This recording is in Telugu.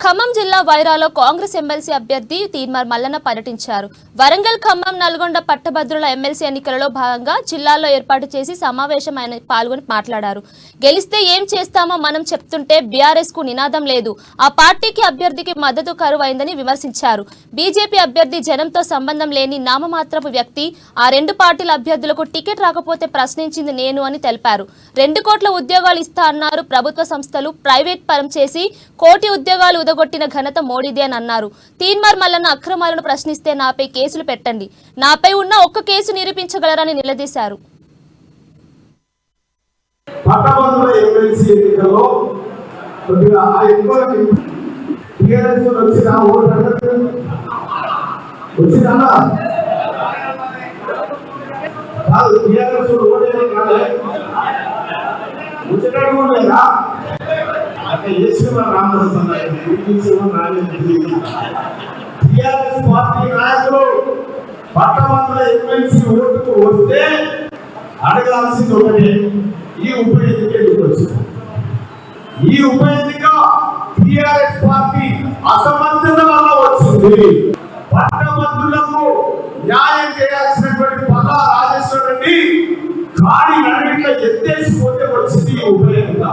ఖమ్మం జిల్లా వైరాలో కాంగ్రెస్ ఎమ్మెల్సీ అభ్యర్థి తీన్మార్ మల్లన్న పర్యటించారు. వరంగల్, ఖమ్మం, నల్గొండ పట్టభద్రుల ఎమ్మెల్సీ ఎన్నికలలో భాగంగా జిల్లాలో ఏర్పాటు చేసి సమావేశం ఆయన పాల్గొని మాట్లాడారు. గెలిస్తే ఏం చేస్తామో మనం చెప్తుంటే బీఆర్ఎస్ కు నినాదం లేదు, ఆ పార్టీకి అభ్యర్థికి మద్దతు కరువైందని విమర్శించారు. బీజేపీ అభ్యర్థి జనంతో సంబంధం లేని నామమాత్రపు వ్యక్తి, ఆ రెండు పార్టీల అభ్యర్థులకు టికెట్ రాకపోతే ప్రశ్నించింది నేను అని తెలిపారు. 2 కోట్ల ఉద్యోగాలు ఇస్తా అన్నారు. ప్రభుత్వ సంస్థలు ప్రైవేట్ పరం చేసి కోటి ఉద్యోగాలు ఉదగొట్టిన ఘనత మోడీదే అని అన్నారు. తీన్మార్ మల్లన్న అక్రమాలను ప్రశ్నిస్తే నాపై కేసులు పెట్టండి, నాపై ఉన్న ఒక్క కేసు నిరూపించగలరని నిలదీశారు. పార్టీ నాయకులు పట్టభద్రుల ఎమ్మెల్సీ ఓటుకు వస్తే అడగాల్సింది ఒకటే, ఈ ఉప ఎన్నిక ఎందుకు వచ్చింది? ఈ ఉప ఎన్నిక టిఆర్ఎస్ పార్టీ అసమర్థత వల్ల వచ్చింది. పట్టభద్రులకు న్యాయం చేయాల్సినటువంటి పల్లా రాజేశ్వర రెడ్డి కాడి నడిమిట్ల ఎత్తేసిపోతే వచ్చింది ఈ ఉప ఎన్నిక.